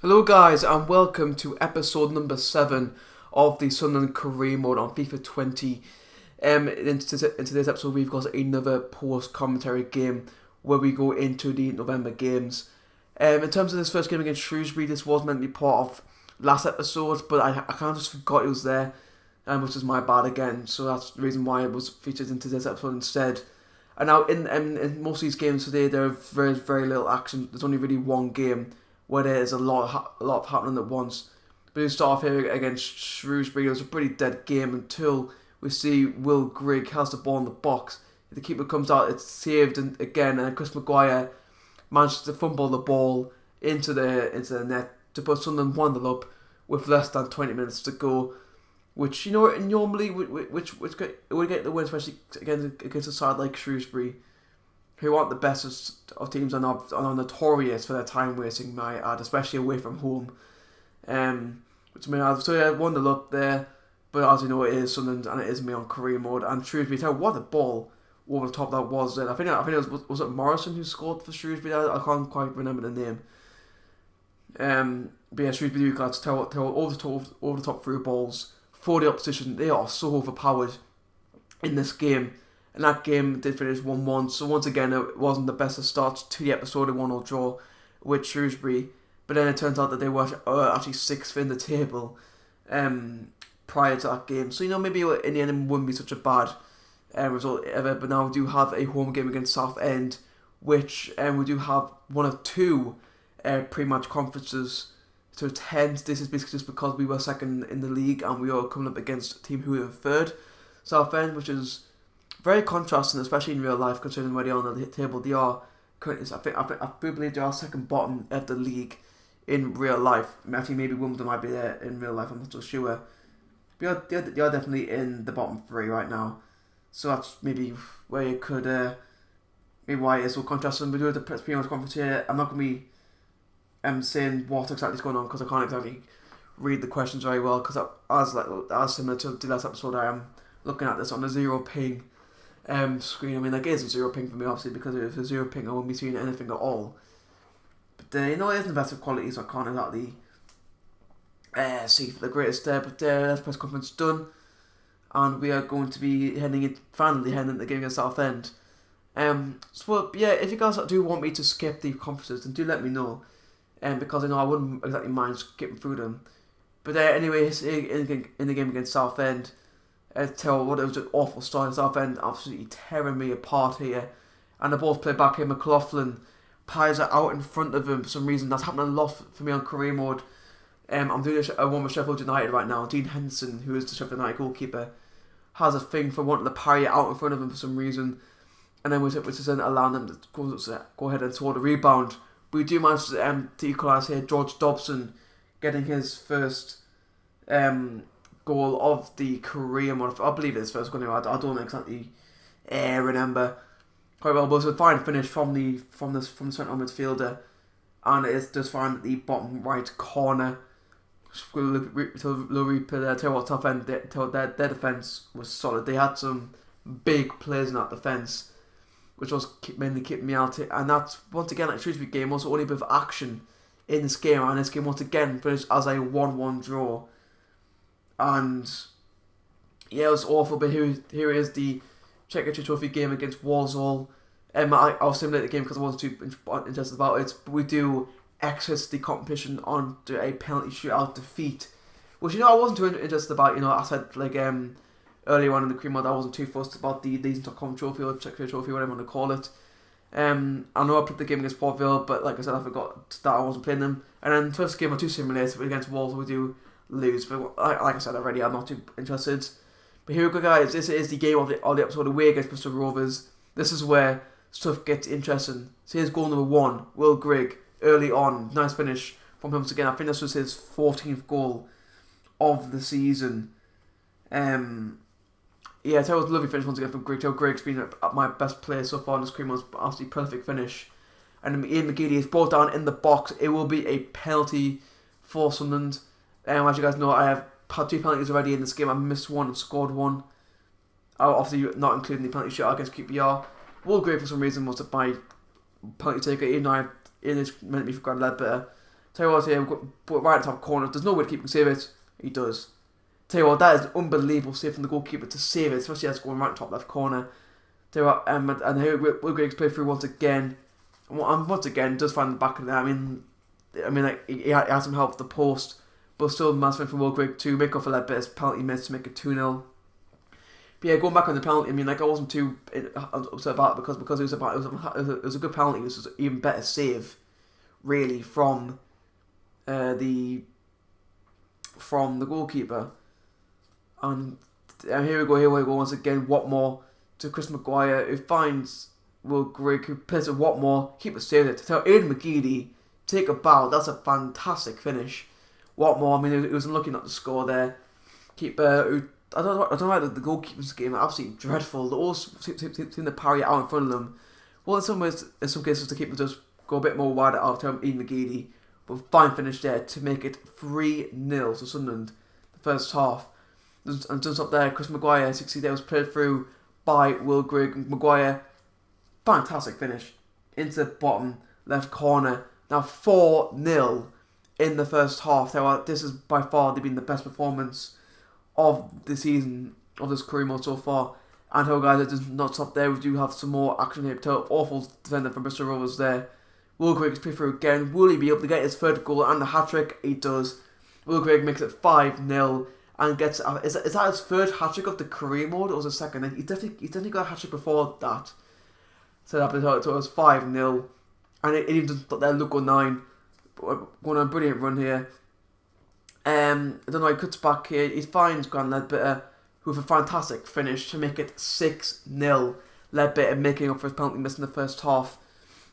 Hello guys and welcome to episode number 7 of the Sunderland career mode on FIFA 20. In today's episode we've got another post-commentary game where we go into the November games. In terms of this first game against Shrewsbury, this was meant to be part of last episode, but I kind of just forgot it was there, which is my bad again, so that's the reason why it was featured in today's episode instead. And now in most of these games today there are very little action. There's only really one game where there's a lot of happening at once. But we start off here against Shrewsbury. It was a pretty dead game until we see Will Grigg has the ball in the box. The keeper comes out, it's saved again, and Chris Maguire manages to fumble the ball into the net to put Sunderland 1-0 up with less than 20 minutes to go. Which, you know, normally which would get the win, especially against a side like Shrewsbury, who aren't the best of teams and are notorious for their time wasting, might add, especially away from home. Which may add, so yeah, 1-0 up there, but as you know, it is Sunderland and it is me on career mode. And Shrewsbury, what a ball over the top that was. I think it was Morrison who scored for Shrewsbury. I can't quite remember the name. But yeah, Shrewsbury do got to tell over the top through balls for the opposition. They are so overpowered in this game. And that game did finish 1-1. So once again, it wasn't the best of starts to the episode, a 1-0 draw with Shrewsbury. But then it turns out that they were actually 6th in the table prior to that game. So, you know, maybe in the end it wouldn't be such a bad result ever. But now we do have a home game against Southend, which we do have one of two pre-match conferences to attend. This is basically just because we were second in the league and we are coming up against a team who were third, Southend, which is very contrasting, especially in real life, considering where they are on the table. They are currently, I believe they are second bottom of the league in real life. I think maybe Wimbledon might be there in real life, I'm not so sure. But they are definitely in the bottom 3 right now. So that's maybe where you could, maybe why it is so contrasting. We do have the pre-match conference here. I'm not going to be saying what exactly is going on because I can't exactly read the questions very well, because as similar to the last episode, I am looking at this on a 0 ping screen. I mean, like, it isn't 0 ping for me, obviously, because if it's 0 ping I wouldn't be seeing anything at all. But you know, it isn't the best of quality, so I can't exactly see for the greatest there. But that's press conference done, and we are going to be finally heading into the game against Southend. So yeah, if you guys do want me to skip the conferences, then do let me know, because I know I wouldn't exactly mind skipping through them. But anyways, in the game against Southend, tell what it was an awful start. Southend absolutely tearing me apart here, and the ball's played back here. McLaughlin pies it out in front of him for some reason. That's happening a lot for me on career mode. I'm doing a one with Sheffield United right now. Dean Henderson, who is the Sheffield United goalkeeper, has a thing for wanting to parry it out in front of him for some reason, and then which is then allowing them to go ahead and score the rebound. We do manage to equalise here. George Dobson getting his first goal of the career mode. I believe it's first goal. I don't exactly remember quite well, but it's a fine finish from the central midfielder, and it's just fine at the bottom right corner. Tell you what, tough end. Their defence was solid. They had some big players in that defence, which was mainly keeping me out. And that's once again, like Shrewsbury game, also only a bit of action in this game, and this game once again finished as a 1-1 draw. And yeah, it was awful. But here is the Checker Trophy game against Walsall. I'll simulate the game because I wasn't too interested about it. But we do exit the competition onto a penalty shootout defeat, which, you know, I wasn't too interested about. You know, I said, like, earlier on in the cream mod, I wasn't too fussed about the Legion.com trophy or Checker Trophy, whatever you want to call it. I know I played the game against Port Vale, but like I said, I forgot that I wasn't playing them. And then the first game I do simulate against Walsall, we do lose, but like I said already, I'm not too interested. But here we go, guys. This is the game of the episode away against Bristol Rovers. This is where stuff gets interesting. So here's goal number 1, Will Grigg, early on. Nice finish from him once again. I think this was his 14th goal of the season. Yeah, it was a lovely finish once again from Grigg. Grigg's been my best player so far in this cream. Was absolutely perfect finish. And Ian McGeady is brought down in the box. It will be a penalty for Sunderland. As you guys know, I have had 2 penalties already in this game. I missed 1 and scored 1. Obviously, not including the penalty shootout against QPR. Will Grigg, for some reason, was my penalty taker. Even though it is meant to be for Grand Ledbetter. Tell you what, here, right at the top corner. There's no way to keep him save it. He does. Tell you what, that is an unbelievable save from the goalkeeper to save it, especially as going right top left corner. Tell you what, and here Will Gregg's play through once again. And once again, does find the back of that. I mean, like, he had some help with the post, but still massive from Will Gregg to make up for that bit of penalty miss to make it 2-0. But yeah, going back on the penalty, I mean, like, I wasn't too upset about it because it was a good penalty. It was an even better save, really, from the goalkeeper. And here we go once again. Watmore to Chris Maguire, who finds Will Gregg, who plays to Watmore, keeper saved it. To tell Aidan McGeady, take a bow. That's a fantastic finish. Watmore, I mean, it was unlucky not to score there. Keeper, who I don't know why the goalkeepers game are absolutely dreadful. They all seem to parry it out in front of them. Well, in some cases, the keeper does go a bit more wide out to Aidan McGeady, but fine finish there to make it 3-0 to Sunderland the first half. And just up there, Chris Maguire, 60 there, was played through by Will Gregg. Maguire, fantastic finish into the bottom left corner. Now 4-0 in the first half. This is by far been the best performance of the season, of this career mode so far. And guys, it does not stop there. We do have some more action here. Awful defender from Bristol Rovers there. Will Gregg is played through again. Will he be able to get his third goal and the hat-trick? He does. Will Gregg makes it 5-0 and gets... Is that his third hat-trick of the career mode, or was it second? He definitely got a hat-trick before that. So it was 5-0. And it even doesn't stop there. Luco 9. Going on a brilliant run here. I don't know, he cuts back here. He finds Grant Ledbetter with a fantastic finish to make it 6-0. Ledbetter making up for his penalty miss in the first half.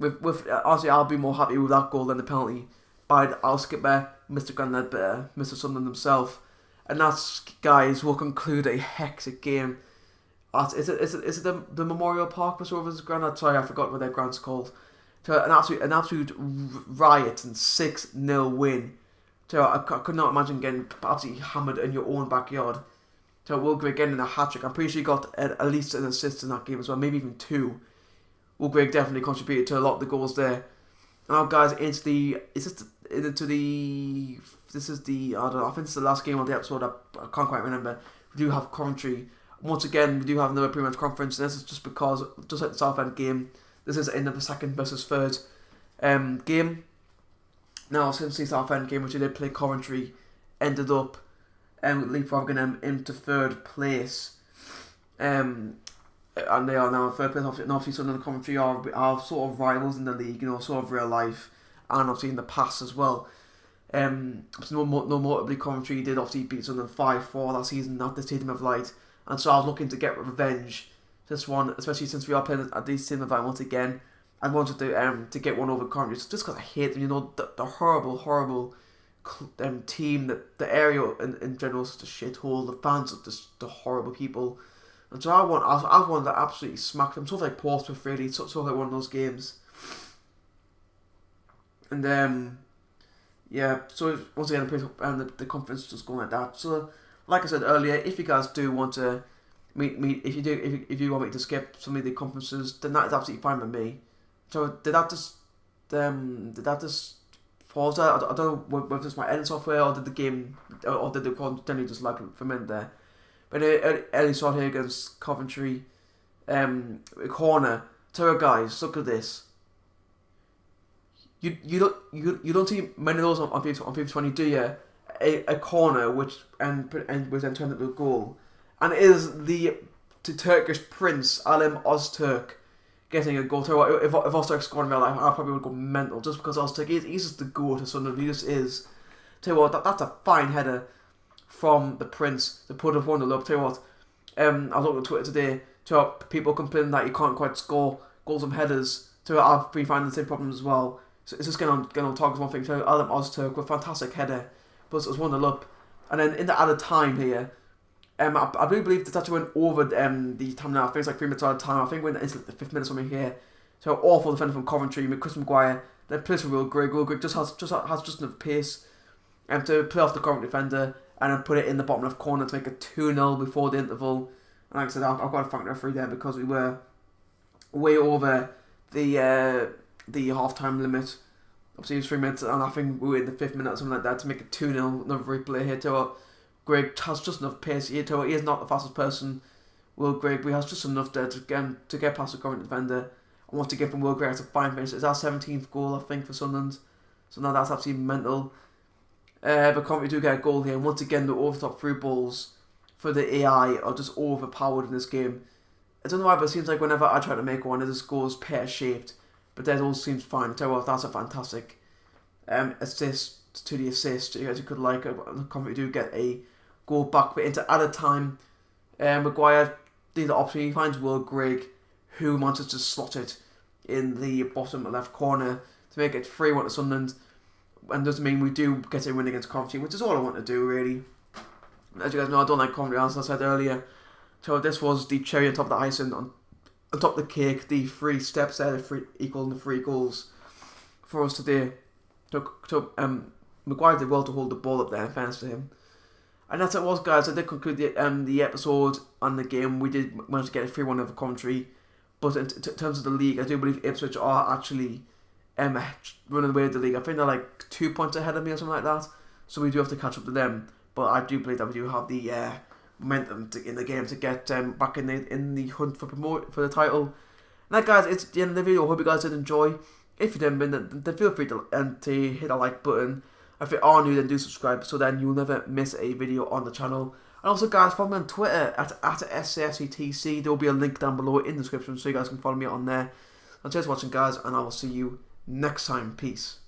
Honestly, I'll be more happy with that goal than the penalty by our skipper, Mr. Grant Ledbetter, Mr. Sunderland himself. And that, guys, will conclude a hectic game. Is it the Memorial Park, Bristol Rovers ground? Sorry, I forgot what their ground's called. So an absolute riot and 6-0 win. So I could not imagine getting absolutely hammered in your own backyard. So Will Gregg getting a hat-trick. I'm pretty sure he got at least an assist in that game as well, maybe even 2. Will Gregg definitely contributed to a lot of the goals there. And now, guys, I don't know, I think it's the last game of the episode. I can't quite remember. We do have Coventry. Once again, we do have another pre-match conference, and this is just because, just like the Southend game, this is another second versus third game. Now, since the Southend game, which they did play Coventry, ended up leapfrogging them into third place. And they are now in third place. Obviously, Sunderland and Coventry are sort of rivals in the league, sort of real life, and obviously in the past as well. No notably, Coventry did obviously beat Sunderland 5-4 last season at the Stadium of Light, and so I was looking to get revenge this one, especially since we are playing at the Stadium of Light once again. I wanted to get one over Coventry just because I hate them. The horrible team, the area in general is just a shithole. The fans are just the horrible people. And so I wanted to absolutely smack them. Sort of like Portsmouth, really. Sort of like one of those games. And yeah. So once again, the conference just going like that. So like I said earlier, if you guys do want to meet, if you want me to skip some of the conferences, then that is absolutely fine with me. So did that just pause there? I don't know whether it's my editing software or did the game or did the call generally just lag for a minute there. But early start here against Coventry, corner. So guys, look at this. You don't see many of those on FIFA 20, do you? A corner which was then turned into a goal, and it is the Turkish prince Alem Öztürk getting a goal. If Öztürk scored in real life, I probably would go mental just because Öztürk he's just the goal to Sunderland. He just is. Tell you what, that's a fine header from the Prince to put a 1-0 up. Tell you what, I was looking on Twitter today. People complaining that you can't quite score goals from headers. So I've been finding the same problems as well. So it's just getting on target one thing. So Alem Öztürk with a fantastic header, but it was 1-0 up. And then in the added time here, I do believe this actually went over the time now. I think it's like 3 minutes out of time. I think we're into the 5th minute or something here. So awful defender from Coventry with Chris Maguire. Then plays for Will Gregg. Will Gregg just has enough pace to play off the Coventry defender and then put it in the bottom left corner to make it 2-0 before the interval. And like I said, I've got to thank the referee there because we were way over the half-time limit obviously it was 3 minutes, and I think we were in the 5th minute or something like that to make it 2-0. Another replay here to Greg has just enough pace here to he is not the fastest person, Will Greg, but he has just enough there to get past the current defender. And once again from Will Greg, it's a fine finish. It's our 17th goal, I think, for Sunderland. So now that's absolutely mental. But Coventry do get a goal here, and once again the over the top through balls for the AI are just overpowered in this game. I don't know why, but it seems like whenever I try to make one, it just goes pear shaped. But that all seems fine. I tell you what, that's a fantastic assist to the assist. As you could like, Coventry do get a goal back, but into added time. Maguire did the option. He finds Will Grigg, who manages to slot it in the bottom left corner to make it 3-1 to Sunderland. And doesn't mean we do get a win against Coventry, which is all I want to do, really. As you guys know, I don't like Coventry, as I said earlier. So this was the cherry on top of the icing, on top of the cake, the 3 steps there, equaling the 3 goals for us today. Maguire did well to hold the ball up there, in fairness to him. And that's it was, guys. I did conclude the episode on the game. We did manage to get a 3-1 over Coventry. But in terms of the league, I do believe Ipswich are actually running away with the league. I think they're like 2 points ahead of me or something like that. So we do have to catch up to them. But I do believe that we do have the momentum in the game to get back in the hunt for the title. And that, guys, it's the end of the video. I hope you guys did enjoy. If you didn't, then feel free to hit that like button. If you are new, then do subscribe, so then you'll never miss a video on the channel. And also, guys, follow me on Twitter at SCFCTC. There will be a link down below in the description, so you guys can follow me on there. And cheers for watching, guys, and I will see you next time. Peace.